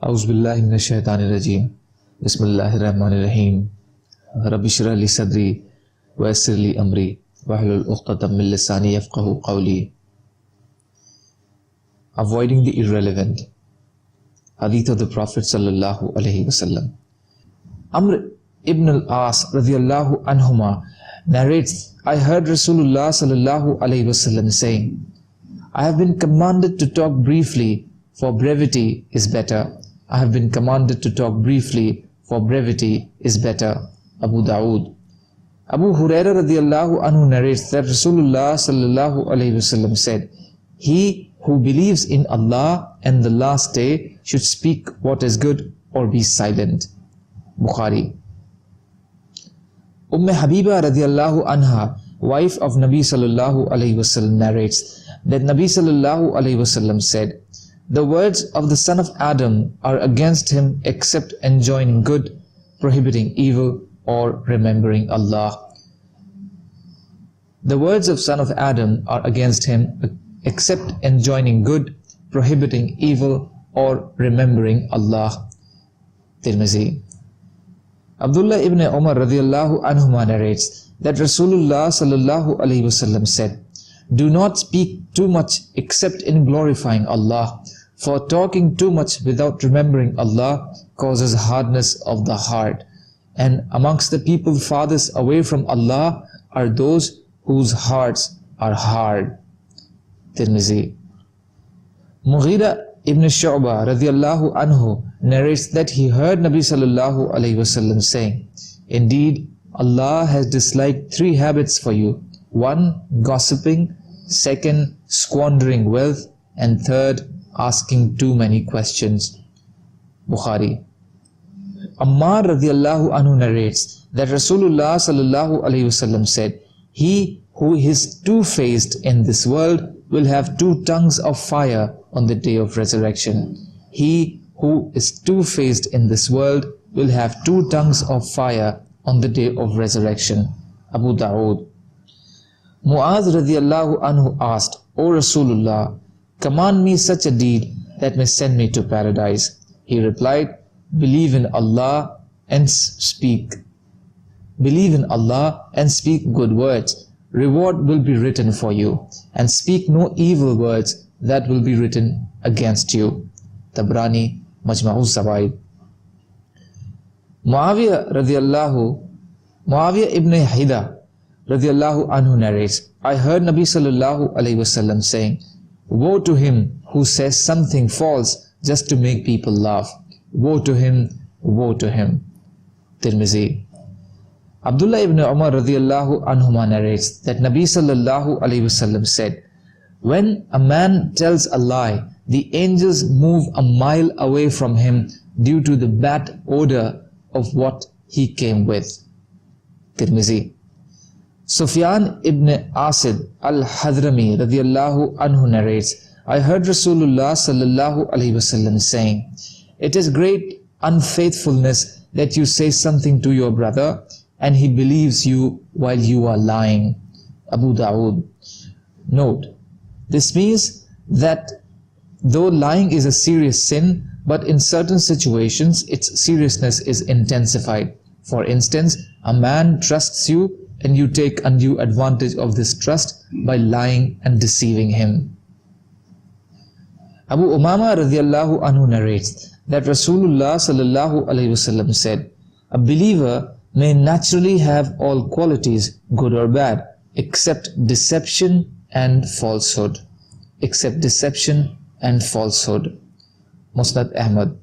أعوذ بالله من الشيطان الرجيم بسم الله الرحمن الرحيم رب اشرح لي صدري ويسر لي أمري واحلل عقدة من لساني يفقهوا قولي. Avoiding the irrelevant. Hadith of the Prophet sallallahu alaihi wasallam. Amr ibn al-As radiyallahu anhuma narrates, I heard Rasulullah sallallahu alaihi wasallam saying, I have been commanded to talk briefly, for brevity is better. I have been commanded to talk briefly, for brevity is better. Abu Dawood. Abu Hurairah radiyallahu anhu narrates that Rasulullah sallallahu alaihi wasallam said, he who believes in Allah and the last day should speak what is good or be silent. Bukhari. Habiba radiyallahu anha, wife of Nabi sallallahu alaihi wasallam, narrates that Nabi sallallahu alaihi wasallam said, the words of the son of Adam are against him except enjoining good, prohibiting evil, or remembering Allah. The words of son of Adam are against him except enjoining good, prohibiting evil, or remembering Allah. Tirmizi. Abdullah ibn Umar radiyallahu anhuma narrates that Rasulullah sallallahu alaihi wasallam said, do not speak too much except in glorifying Allah, for talking too much without remembering Allah causes hardness of the heart. And amongst the people farthest away from Allah are those whose hearts are hard. Tirmizi. Mughira ibn Shu'bah radiyallahu anhu narrates that he heard Nabi sallallahu alaihi wasallam saying, indeed, Allah has disliked 3 habits for you. 1. Gossiping. 2. Squandering wealth. And 3. Asking too many questions. Bukhari. Ammar radiyallahu anhu narrates that Rasulullah sallallahu alaihi wasallam said, he who is two-faced in this world will have 2 tongues of fire on the day of resurrection. He who is two-faced in this world will have 2 tongues of fire on the day of resurrection. Abu Dawood. Mu'adh radiyallahu anhu asked, O Rasulullah, command me such a deed that may send me to paradise. He replied, believe in Allah and speak. Believe in Allah and speak good words. Reward will be written for you. And speak no evil words that will be written against you. Tabrani, Majma'u Zawaid. Muawiyah ibn Hida radiyallahu anhu narrates, I heard Nabi sallallahu alaihi wasallam saying, woe to him who says something false just to make people laugh. Woe to him, woe to him. Tirmizi. Abdullah ibn Umar radiyallahu anhuma narrates that Nabi sallallahu alaihi wasallam said, when a man tells a lie, the angels move a mile away from him due to the bad odor of what he came with. Tirmizi. Sufyan ibn Asid al-Hadrami radiyallahu anhu narrates, I heard Rasulullah sallallahu alaihi wasallam saying, it is great unfaithfulness that you say something to your brother and he believes you while you are lying. Abu Dawood. Note, this means that though lying is a serious sin, but in certain situations its seriousness is intensified. For instance, a man trusts you and you take undue advantage of this trust by lying and deceiving him. Abu Umama radiyallahu anhu narrates that Rasulullah sallallahu alaihi wasallam said, a believer may naturally have all qualities, good or bad, except deception and falsehood. Except deception and falsehood. Musnad Ahmad.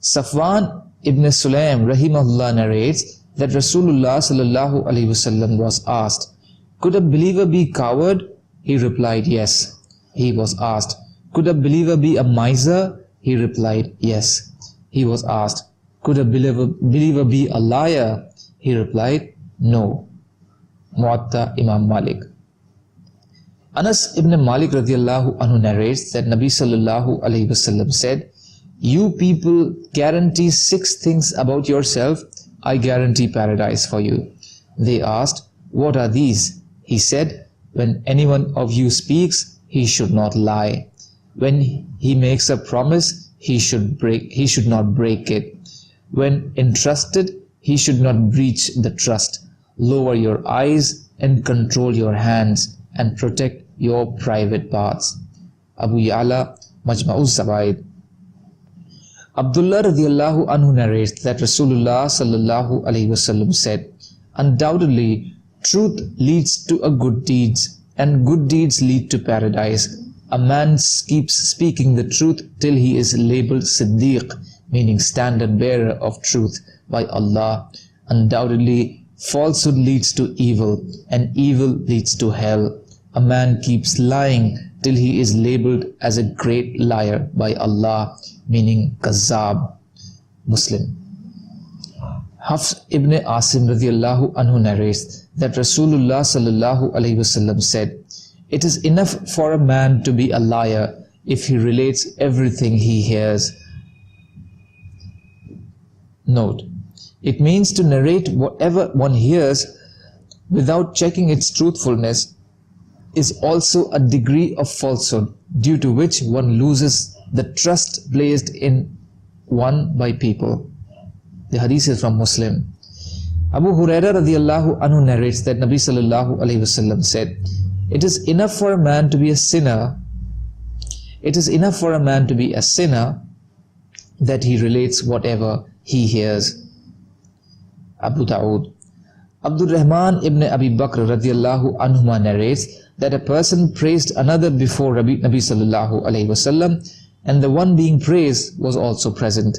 Safwan ibn Sulaim rahimahullah narrates that Rasulullah sallallahu alaihi wasallam was asked, could a believer be coward? He replied, yes. He was asked, could a believer be a miser? He replied, yes. He was asked, could a believer be a liar? He replied, no. Muwatta Imam Malik. Anas ibn Malik radiyallahu anhu narrates that Nabi sallallahu alaihi wasallam said, you people guarantee 6 things about yourself, I guarantee paradise for you. They asked, what are these? He said, when anyone of you speaks, he should not lie. When he makes a promise, he should not break it. When entrusted, he should not breach the trust. Lower your eyes and control your hands and protect your private parts. Abu Ya'la, Majma'uz Zawaid. Abdullah radiallahu anhu narrates that Rasulullah sallallahu alaihi wasallam said, undoubtedly, truth leads to a good deeds, and good deeds lead to paradise. A man keeps speaking the truth till he is labeled Siddiq, meaning standard bearer of truth, by Allah. Undoubtedly, falsehood leads to evil, and evil leads to hell. A man keeps lying till he is labeled as a great liar by Allah, meaning Kazzab. Muslim. Hafs ibn Asim radiallahu anhu narrates that Rasulullah sallallahu alaihi wasallam said, it is enough for a man to be a liar if he relates everything he hears. Note, it means to narrate whatever one hears without checking its truthfulness is also a degree of falsehood, due to which one loses the trust placed in one by people. The hadith is from Muslim. Abu Huraira radiallahu anhu narrates that Nabi sallallahu alaihi wasallam said, it is enough for a man to be a sinner. It is enough for a man to be a sinner that he relates whatever he hears. Abu Dawood. Abdul Rahman ibn Abi Bakr radiallahu anhuma narrates that a person praised another before Nabi sallallahu alaihi wasallam, and the one being praised was also present.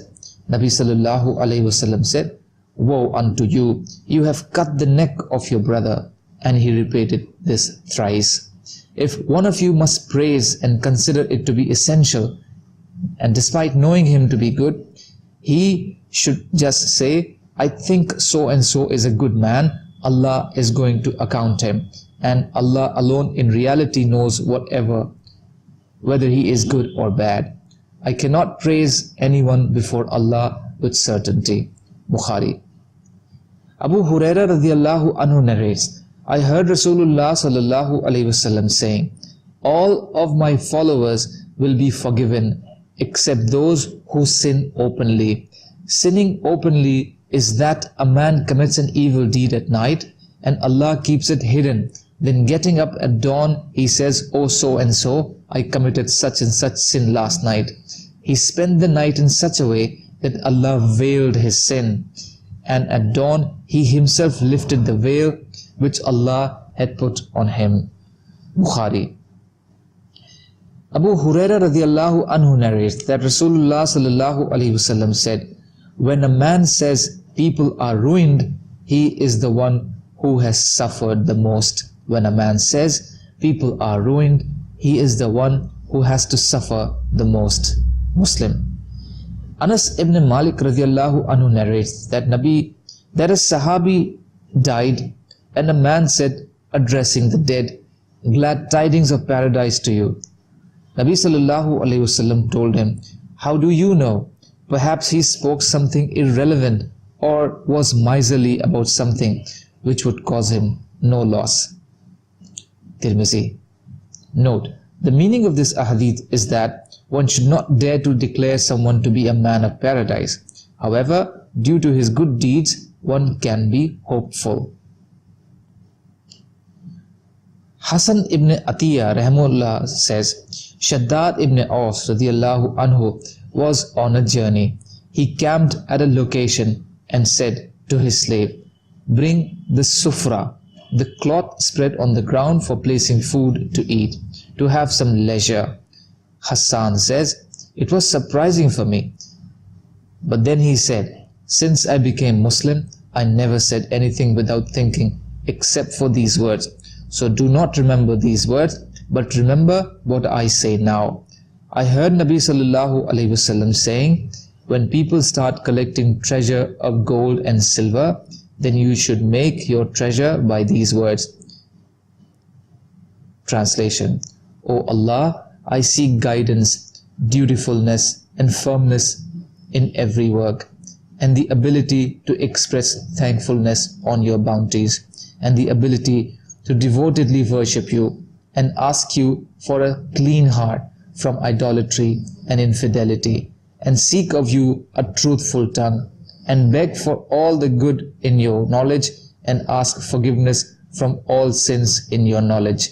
Nabi sallallahu alaihi wasallam said, woe unto you, you have cut the neck of your brother. And he repeated this thrice. If one of you must praise and consider it to be essential, and despite knowing him to be good, he should just say, I think so and so is a good man, Allah is going to account him, and Allah alone in reality knows whether he is good or bad. I cannot praise anyone before Allah with certainty. Bukhari. Abu Huraira radiallahu anhu narrates, I heard Rasulullah sallallahu alaihi wasallam saying, all of my followers will be forgiven except those who sin openly. Sinning openly is that a man commits an evil deed at night and Allah keeps it hidden. Then getting up at dawn, he says, oh so and so, I committed such and such sin last night. He spent the night in such a way that Allah veiled his sin, and at dawn he himself lifted the veil which Allah had put on him. Bukhari. Abu Huraira radiallahu anhu narrates that Rasulullah sallallahu alaihi wasallam said, when a man says people are ruined, he is the one who has suffered the most. When a man says people are ruined, he is the one who has to suffer the most. Muslim. Anas ibn Malik radiallahu anhu narrates that a Sahabi died, and a man said, addressing the dead, glad tidings of paradise to you. Nabi sallallahu alaihi wasallam told him, how do you know? Perhaps he spoke something irrelevant or was miserly about something which would cause him no loss. Tirmizi. Note, the meaning of this ahadith is that one should not dare to declare someone to be a man of paradise. However, due to his good deeds, one can be hopeful. Hasan ibn Atiyah rahimahullah says, Shaddad ibn Aus radiallahu anhu was on a journey. He camped at a location and said to his slave, bring the sufra, the cloth spread on the ground for placing food to eat, to have some leisure. Hassan says, it was surprising for me. But then he said, since I became Muslim, I never said anything without thinking except for these words. So do not remember these words, but remember what I say now. I heard Nabi sallallahu alaihi wasallam saying, when people start collecting treasure of gold and silver, then you should make your treasure by these words. Translation. O Allah, I seek guidance, dutifulness and firmness in every work, and the ability to express thankfulness on your bounties, and the ability to devotedly worship you and ask you for a clean heart from idolatry and infidelity, and seek of you a truthful tongue, and beg for all the good in your knowledge, and ask forgiveness from all sins in your knowledge,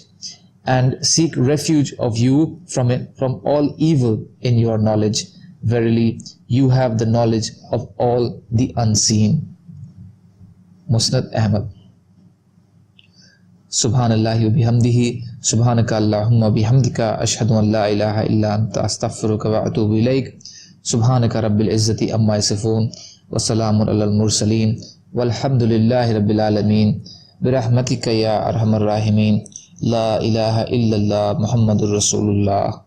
and seek refuge of you from all evil in your knowledge. Verily, you have the knowledge of all the unseen. Musnad Ahmad. Subhanallahi wa bihamdihi, subhanaka Allahumma bihamdika, ashhadu an la ilaha illa anta, astaghfiruka wa atubu ilaik. Subhanaka rabbil izzati amma yasifun, wa salamun alal mursaleen, walhamdulillahi rabbil alameen, birahmatika ya arhamar rahimin, la ilaha illallah Muhammadur Rasulullah.